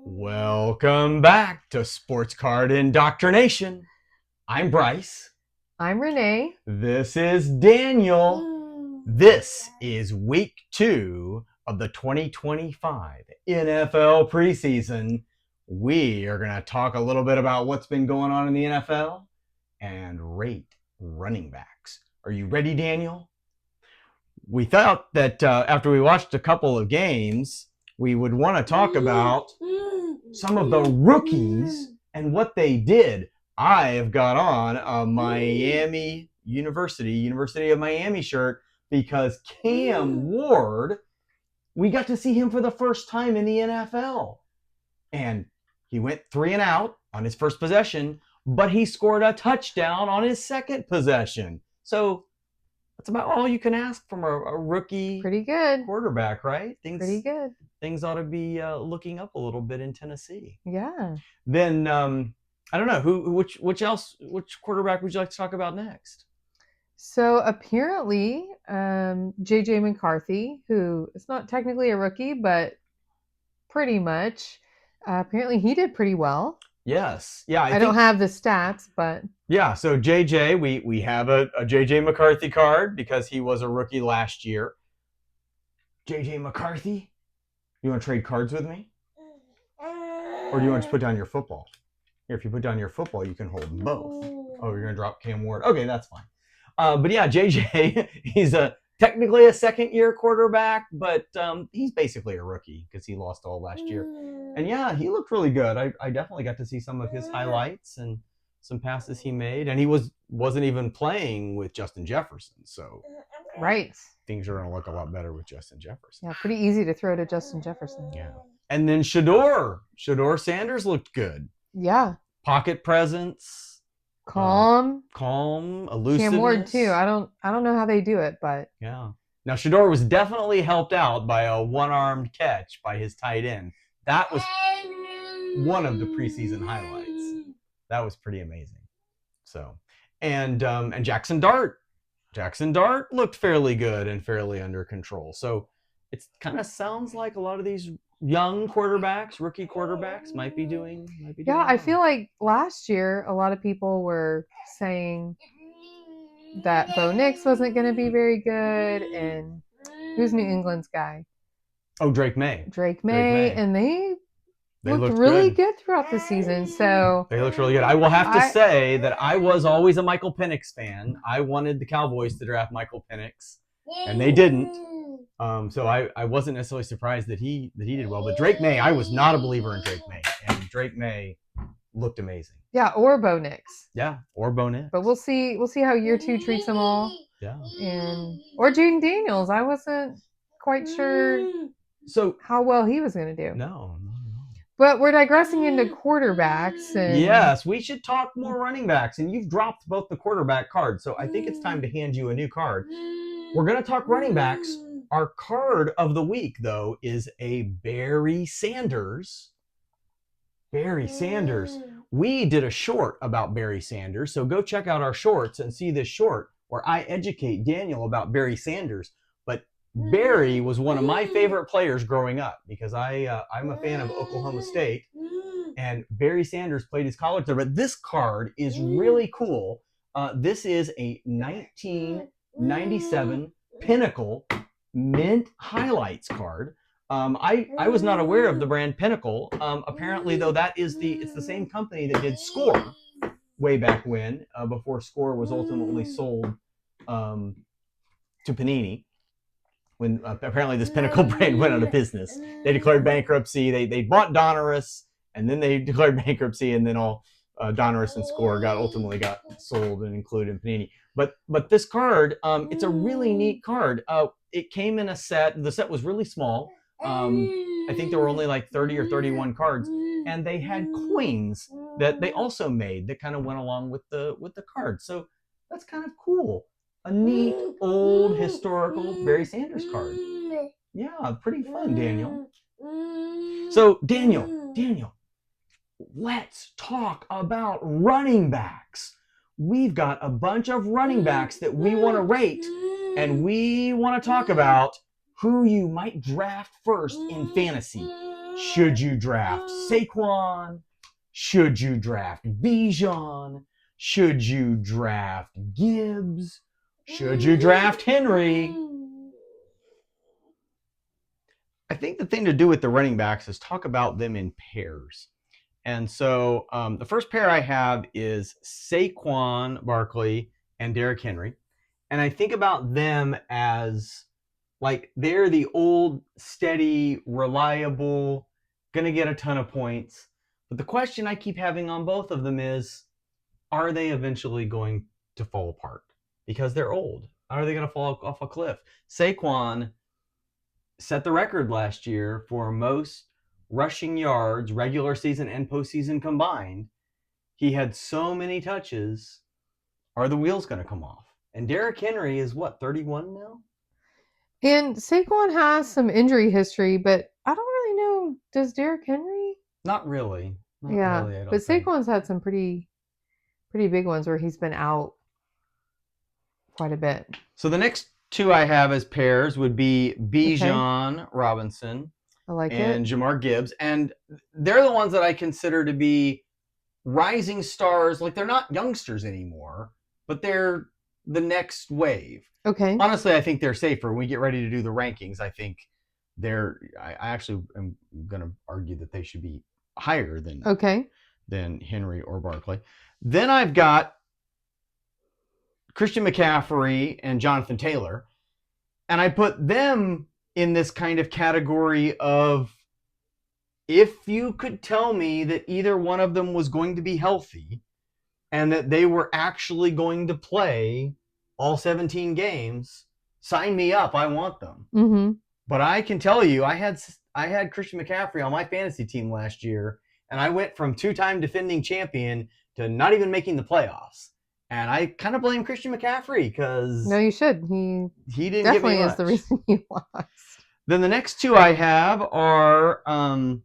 Welcome back to Sports Card Indoctrination. I'm Bryce. I'm Renee. This is Daniel. This is week 2 of the 2025 NFL preseason. We are going to talk a little bit about what's been going on in the NFL and rate running backs. Are you ready, Daniel? We thought that after we watched a couple of games, we would want to talk about some of the rookies and what they did. I have got on a Miami University of Miami shirt because Cam Ward, we got to see him for the first time in the NFL. And he went 3 and out on his first possession, but he scored a touchdown on his second possession. So that's about all you can ask from a rookie Pretty good. quarterback, right? Pretty good. Things ought to be looking up a little bit in Tennessee. Yeah. Then I don't know which quarterback would you like to talk about next? So apparently, JJ McCarthy, who is not technically a rookie, but pretty much, apparently he did pretty well. Yes. Yeah. I don't have the stats, but yeah. So JJ, we have a JJ McCarthy card because he was a rookie last year. JJ McCarthy, you want to trade cards with me? Or do you want to put down your football? Here, if you put down your football, you can hold both. Oh, you're going to drop Cam Ward. Okay, that's fine. But yeah, JJ, he's technically a second-year quarterback, but he's basically a rookie because he lost all last year. And yeah, he looked really good. I definitely got to see some of his highlights and some passes he made. And he wasn't even playing with Justin Jefferson. So right, things are going to look a lot better with Justin Jefferson. Yeah, pretty easy to throw to Justin Jefferson. Yeah. And then Shedeur Sanders looked good. Yeah. Pocket presence. Calm, elusiveness. Cam Ward too. I don't know how they do it, but yeah. Now Shedeur was definitely helped out by a one-armed catch by his tight end. That was one of the preseason highlights. That was pretty amazing. So, and Jackson Dart looked fairly good and fairly under control. So it kind of sounds like a lot of these young quarterbacks, rookie quarterbacks might be doing yeah, well. I feel like last year a lot of people were saying that Bo Nix wasn't going to be very good, and who's New England's guy? Oh, Drake May. And they looked really good throughout the season. So they looked really good. I will have to say that I was always a Michael Penix fan. I wanted the Cowboys to draft Michael Penix, and they didn't. So I wasn't necessarily surprised that he did well. But Drake May, I was not a believer in Drake May, and Drake May looked amazing. Yeah, or Bo Nix. Yeah, or Bo Nix. But we'll see how year 2 treats them all. Yeah. Or Jaden Daniels. I wasn't quite sure how well he was going to do. No. But we're digressing into quarterbacks. And yes, we should talk more running backs. And you've dropped both the quarterback cards, so I think it's time to hand you a new card. We're going to talk running backs. Our card of the week, though, is a Barry Sanders. We did a short about Barry Sanders, so go check out our shorts and see this short where I educate Daniel about Barry Sanders. But Barry was one of my favorite players growing up because I'm a fan of Oklahoma State, and Barry Sanders played his college there. But this card is really cool. This is a 1997 Pinnacle Mint Highlights card. I was not aware of the brand Pinnacle. Apparently, though, it's the same company that did Score way back when, before Score was ultimately sold to Panini. When apparently this Pinnacle brand went out of business, they declared bankruptcy. They bought Donruss, and then they declared bankruptcy, and then all Donruss and Score ultimately got sold and included in Panini. But this card, it's a really neat card. It came in a set. The set was really small. I think there were only like 30 or 31 cards, and they had coins that they also made that kind of went along with the card. So that's kind of cool. A neat old historical Barry Sanders card. Yeah, pretty fun, Daniel. So Daniel, let's talk about running backs. We've got a bunch of running backs that we want to rate, and we want to talk about who you might draft first in fantasy. Should you draft Saquon? Should you draft Bijan? Should you draft Gibbs? Should you draft Henry? I think the thing to do with the running backs is talk about them in pairs. And so the first pair I have is Saquon Barkley and Derrick Henry. And I think about them as like they're the old, steady, reliable, going to get a ton of points. But the question I keep having on both of them is, are they eventually going to fall apart? Because they're old. Are they going to fall off a cliff? Saquon set the record last year for most rushing yards, regular season and postseason combined. He had so many touches. Are the wheels going to come off? And Derrick Henry is what, 31 now? And Saquon has some injury history, but I don't really know. Does Derrick Henry? Not really. Not Yeah, really, I don't but think. Saquon's had some pretty big ones where he's been out quite a bit. So the next two I have as pairs would be Bijan Robinson I like and it. Jamar Gibbs. And they're the ones that I consider to be rising stars. Like they're not youngsters anymore, but they're the next wave. Okay. Honestly, I think they're safer. When we get ready to do the rankings, I think I actually am going to argue that they should be higher than Henry or Barkley. Then I've got Christian McCaffrey and Jonathan Taylor, and I put them in this kind of category of, if you could tell me that either one of them was going to be healthy and that they were actually going to play all 17 games, sign me up. I want them. Mm-hmm. But I can tell you, I had Christian McCaffrey on my fantasy team last year, and I went from two-time defending champion to not even making the playoffs. And I kind of blame Christian McCaffrey because no, you should. He didn't definitely give me is the reason you lost. Then the next two I have are Devon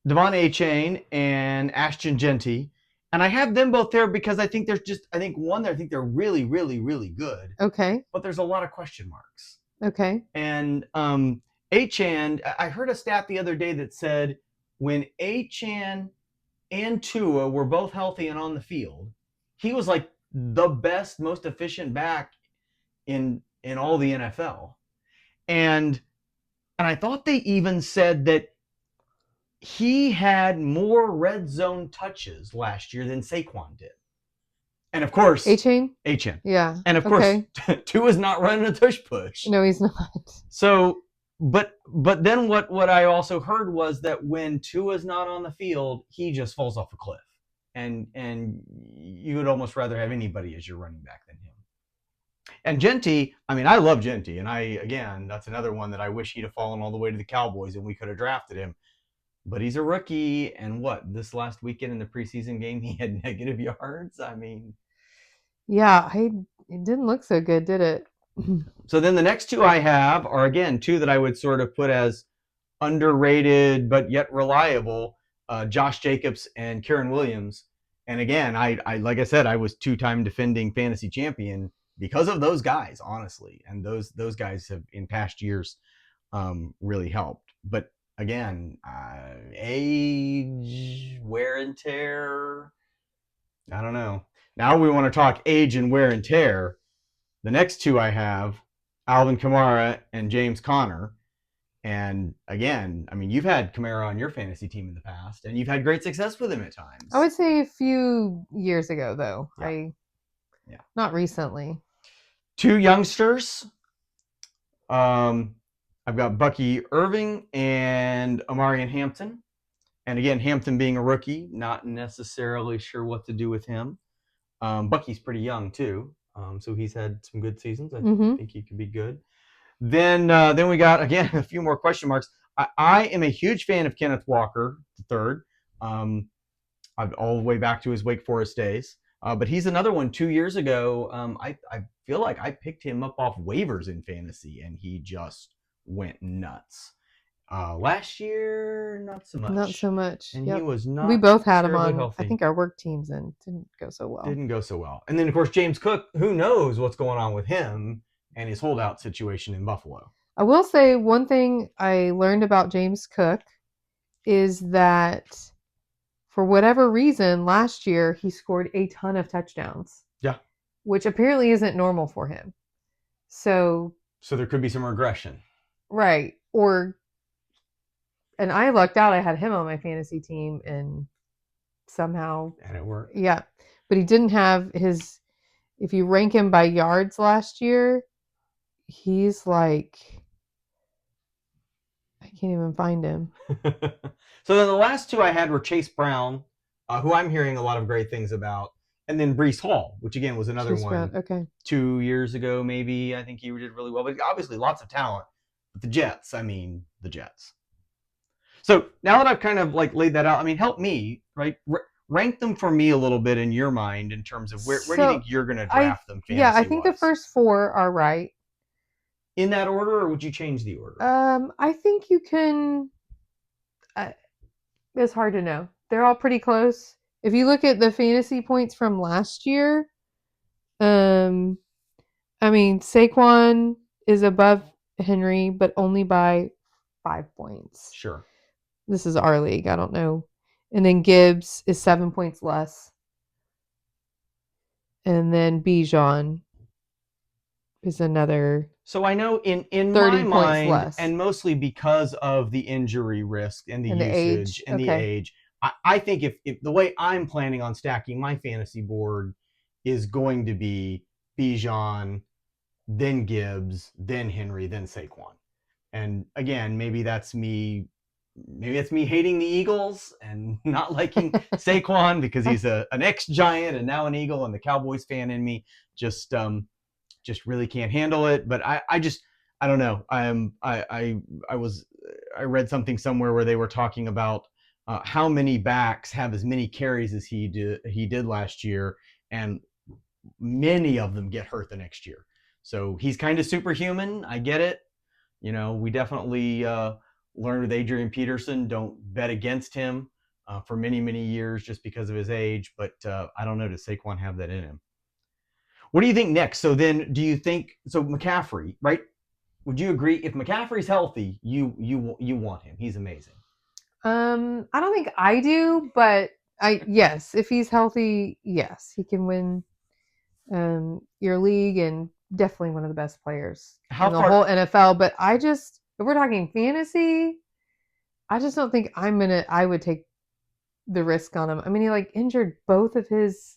Achane and Ashton Genty. And I have them both there because I think I think they're really, really, really good. Okay. But there's a lot of question marks. Okay. And Achane, I heard a stat the other day that said when Achane and Tua were both healthy and on the field, he was like the best, most efficient back in all the NFL. And I thought they even said that he had more red zone touches last year than Saquon did. And of course, Achane? Yeah. And of course, Tua's not running a tush push. No, he's not. So, but then what I also heard was that when Tua's not on the field, he just falls off a cliff. And you would almost rather have anybody as your running back than him. And Genty, I mean, I love Genty, and that's another one that I wish he'd have fallen all the way to the Cowboys and we could have drafted him. But he's a rookie, and this last weekend in the preseason game, he had negative yards. I mean, yeah, it didn't look so good, did it? So then the next two I have are, again, two that I would sort of put as underrated but yet reliable, Josh Jacobs and Karen Williams. And again, I like I said, I was two-time defending fantasy champion because of those guys, honestly. And those guys have, in past years, really helped. But again, age, wear and tear, I don't know. Now we want to talk age and wear and tear. The next two I have, Alvin Kamara and James Conner. And again, I mean, you've had Kamara on your fantasy team in the past, and you've had great success with him at times. I would say a few years ago, though. Yeah. Not recently. Two youngsters. I've got Bucky Irving and Amarian Hampton. And again, Hampton being a rookie, not necessarily sure what to do with him. Bucky's pretty young too, so he's had some good seasons. I think he could be good. Then we got, again, a few more question marks. I am a huge fan of Kenneth Walker III. All the way back to his Wake Forest days. But he's another one. 2 years ago, I feel like I picked him up off waivers in fantasy, and he just went nuts. Last year, not so much. Not so much. And he was not. We both had him on, healthy. I think, our work teams, and didn't go so well. And then, of course, James Cook, who knows what's going on with him and his holdout situation in Buffalo. I will say one thing I learned about James Cook is that for whatever reason, last year he scored a ton of touchdowns. Yeah. Which apparently isn't normal for him. So there could be some regression. Right. And I lucked out. I had him on my fantasy team and somehow. And it worked. Yeah. But he didn't have his, if you rank him by yards last year, he's like, I can't even find him. So then the last two I had were Chase Brown, who I'm hearing a lot of great things about, and then Breece Hall, which again was another Chase one. Brown, okay. 2 years ago, maybe. I think he did really well, but obviously lots of talent. But the Jets. So now that I've kind of like laid that out, I mean, help me, right? Rank them for me a little bit in your mind in terms of where do you think you're going to draft them fantasy-wise? Yeah, I think the first four are right. In that order, or would you change the order? I think you can. It's hard to know. They're all pretty close. If you look at the fantasy points from last year, I mean, Saquon is above Henry, but only by 5 points. Sure. This is our league. I don't know. And then Gibbs is 7 points less. And then Bijan is another. So I know in 30 my points mind, less. and mostly because of the injury risk and the usage and the age, I think if the way I'm planning on stacking my fantasy board is going to be Bijan, then Gibbs, then Henry, then Saquon. And again, maybe that's me hating the Eagles and not liking Saquon because he's an ex-Giant and now an Eagle, and the Cowboys fan in me just really can't handle it. But I don't know. I read something somewhere where they were talking about how many backs have as many carries as he did last year, and many of them get hurt the next year. So he's kind of superhuman. I get it. We definitely learned with Adrian Peterson, don't bet against him for many, many years just because of his age. But I don't know, does Saquon have that in him? What do you think next? So then do you think, so McCaffrey, right? Would you agree if McCaffrey's healthy, you want him? He's amazing. I don't think I do, but yes, if he's healthy, yes, he can win your league and definitely one of the best players in the whole NFL. But if we're talking fantasy, I just don't think I would take the risk on him. I mean, he like injured both of his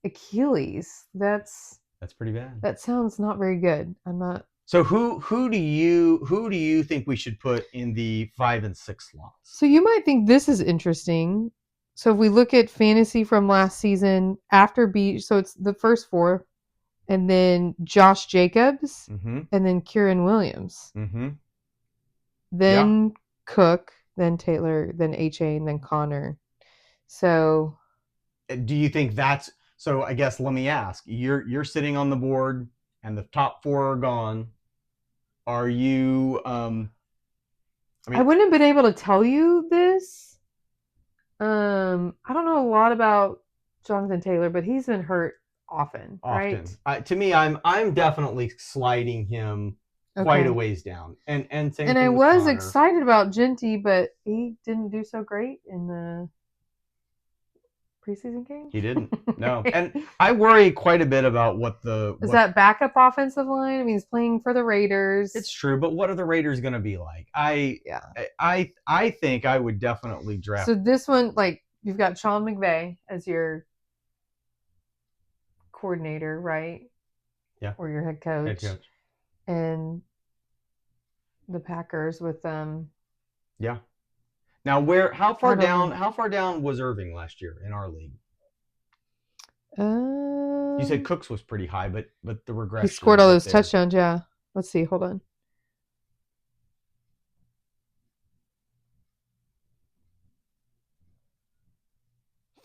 Achilles. That's pretty bad. That sounds not very good. I'm not. So who do you think we should put in the 5 and 6 slots? So you might think this is interesting. So if we look at fantasy from last season, after so it's the first four, and then Josh Jacobs, and then Kieran Williams, then Cook, then Taylor, then HA, and then Connor. So, do you think that's so? I guess let me ask: you're sitting on the board, and the top 4 are gone. Are you? I wouldn't have been able to tell you this. I don't know a lot about Jonathan Taylor, but he's been hurt often. Right? To me, I'm definitely sliding him quite a ways down. And same thing I with was Connor. excited about Genty, but he didn't do so great in the preseason game. He didn't. No. And I worry quite a bit about that backup offensive line. I mean, he's playing for the Raiders. It's true, but what are the Raiders going to be like? I think I would definitely draft. So this one, like, you've got Sean McVay as your coordinator, right? Yeah. Or your head coach. And the Packers with them. Yeah. Now, how far down was Irving last year in our league? You said Cooks was pretty high, but the regression. He scored all those touchdowns, yeah. Let's see, hold on.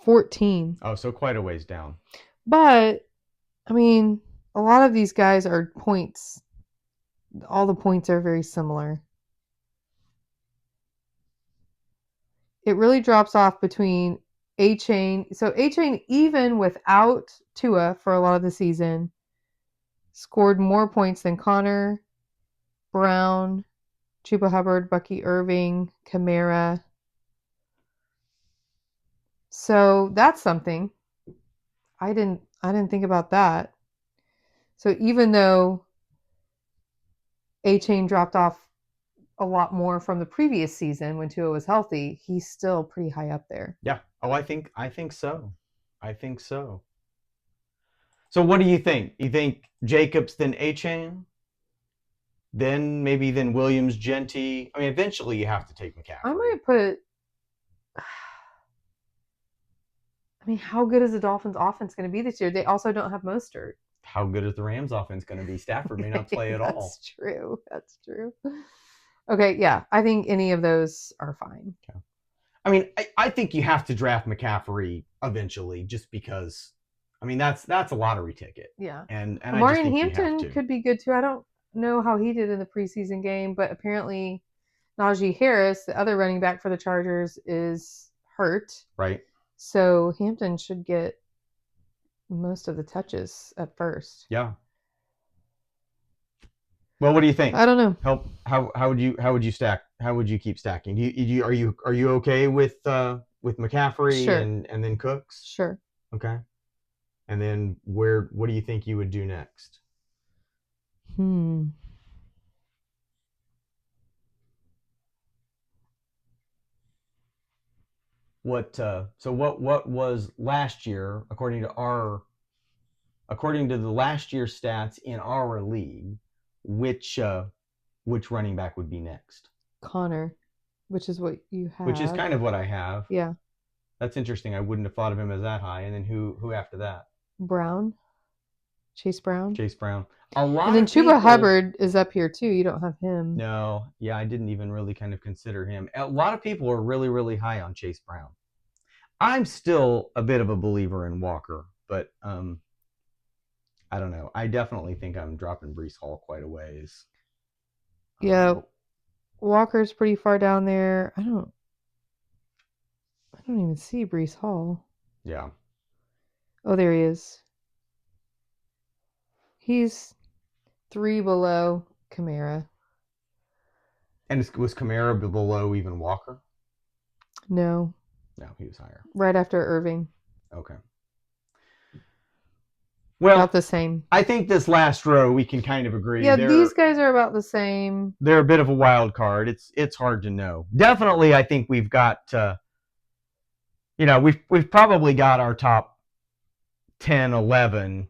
$14. Oh, so quite a ways down. But I mean, a lot of these guys are points. All the points are very similar. It really drops off between A-Chain. So A-Chain, even without Tua for a lot of the season, scored more points than Connor, Brown, Chuba Hubbard, Bucky Irving, Kamara, So that's something. I didn't think about that. So even though A-Chain dropped off a lot more from the previous season when Tua was healthy, he's still pretty high up there. Yeah. Oh, I think so. I think so. So what do you think? You think Jacobs then A-Chain? Then Williams, Genty. I mean, eventually you have to take McCaffrey. I might put. I mean, how good is the Dolphins' offense going to be this year? They also don't have Mostert. How good is the Rams' offense going to be? Stafford may not play at all. That's true. That's true. Okay, yeah, I think any of those are fine. Okay. I mean, I think you have to draft McCaffrey eventually, just because. I mean, that's a lottery ticket. Yeah, and well, I just think Hampton could be good too. I don't know how he did in the preseason game, but apparently Najee Harris, the other running back for the Chargers, is hurt. Right. So Hampton should get most of the touches at first. Yeah. Well, what do you think? I don't know. How would you stack? How would you keep stacking? Are you okay with McCaffrey Sure. and then Cooks? Sure. Okay. And then what do you think you would do next? What was last year according to the last year stats in our league, which running back would be next? Connor, which is what you have. Which is kind of what I have. Yeah. That's interesting. I wouldn't have thought of him as that high. And then who after that? Brown. Chase Brown. A lot. And then Chuba Hubbard is up here too. You don't have him. No. Yeah, I didn't even really kind of consider him. A lot of people are really, really high on Chase Brown. I'm still a bit of a believer in Walker, but I don't know. I definitely think I'm dropping Breece Hall quite a ways. Yeah. Walker's pretty far down there. I don't even see Breece Hall. Yeah. Oh, there he is. He's 3 below Kamara. And was Kamara below even Walker? No. No, he was higher. Right after Irving. Okay. Well, about the same. I think this last row we can kind of agree. Yeah, these guys are about the same. They're a bit of a wild card. It's hard to know. Definitely, I think we've got we've probably got our top 10, 11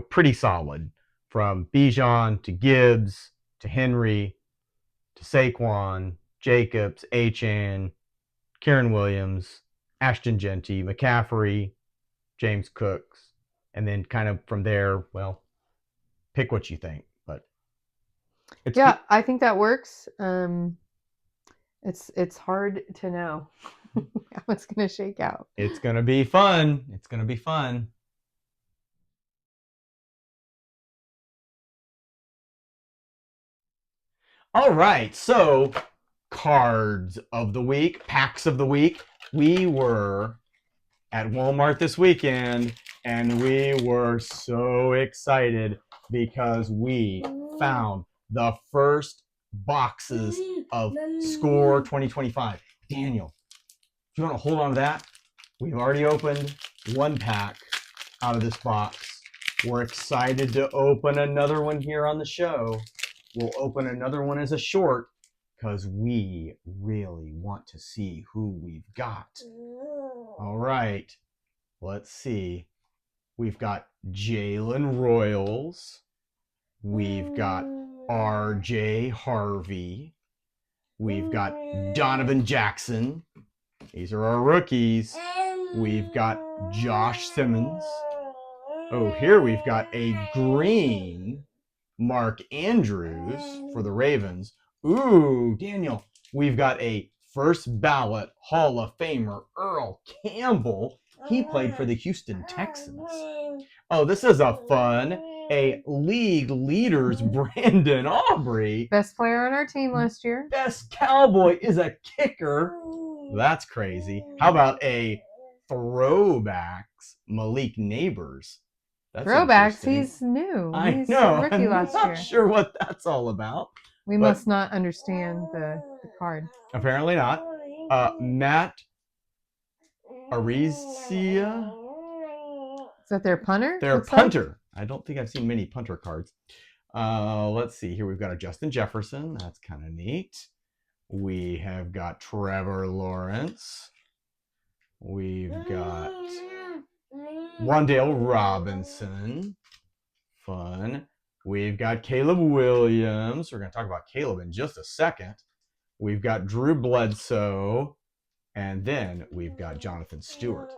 pretty solid, from Bijan to Gibbs to Henry to Saquon, Jacobs, Achane, Kieran Williams, Ashton Genty, McCaffrey, James Cooks, and then kind of from there, well, pick what you think. But I think that works. It's hard to know how it's going to shake out. It's going to be fun. All right, so cards of the week, packs of the week. We were at Walmart this weekend, and we were so excited because we found the first boxes of Score 2025. Daniel, if you want to hold on to that, we've already opened one pack out of this box. We're excited to open another one here on the show. We'll open another one as a short because we really want to see who we've got. All right, let's see. We've got Jalen Royals. We've got RJ Harvey. We've got Donovan Jackson. These are our rookies. We've got Josh Simmons. Oh, here we've got a green Mark Andrews for the Ravens. Ooh, Daniel, we've got a first ballot Hall of Famer, Earl Campbell. He played for the Houston Texans. Oh, this is a fun. A league leaders, Brandon Aubrey. Best player on our team last year. Best Cowboy is a kicker. That's crazy. How about a throwbacks, Malik Neighbors? That's throwbacks, he's new. I know. I'm not sure what that's all about. We must not understand the card. Apparently not. Matt Aricia. Is that their punter? Their looks like? punter. I don't think I've seen many punter cards. Let's see. Here we've got a Justin Jefferson. That's kind of neat. We have got Trevor Lawrence. We've got Wan'Dale Robinson. Fun. We've got Caleb Williams. We're going to talk about Caleb in just a second. We've got Drew Bledsoe. And then we've got Jonathan Stewart.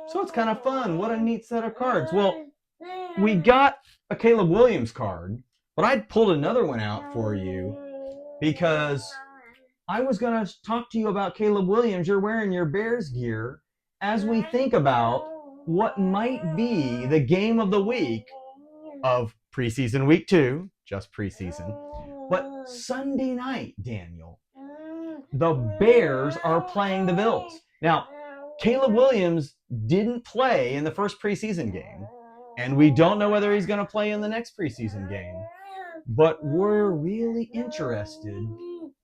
So it's kind of fun. What a neat set of cards. Well, we got a Caleb Williams card, but I pulled another one out for you because I was going to talk to you about Caleb Williams. You're wearing your Bears gear as we think about what might be the game of the week of preseason week 2, just preseason. But Sunday night, Daniel, the Bears are playing the Bills. Now, Caleb Williams didn't play in the first preseason game, and we don't know whether he's going to play in the next preseason game. But we're really interested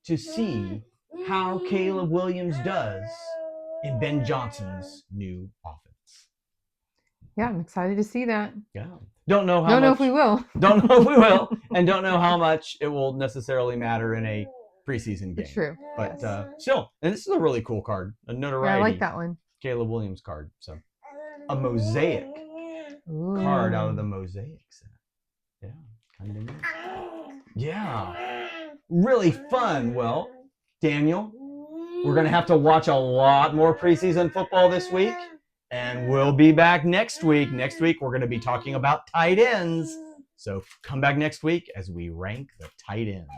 to see how Caleb Williams does in Ben Johnson's new offense. Yeah, I'm excited to see that. Yeah. Don't know Don't know if we will. Don't know if we will, and don't know how much it will necessarily matter in a preseason game. True. But still, and this is a really cool card, a notoriety. Yeah, I like that one. Caleb Williams card. So a Mosaic card out of the Mosaic set. Yeah, kind of neat. Yeah, really fun. Well, Daniel, we're going to have to watch a lot more preseason football this week, and we'll be back next week. Next week, we're going to be talking about tight ends. So come back next week as we rank the tight ends.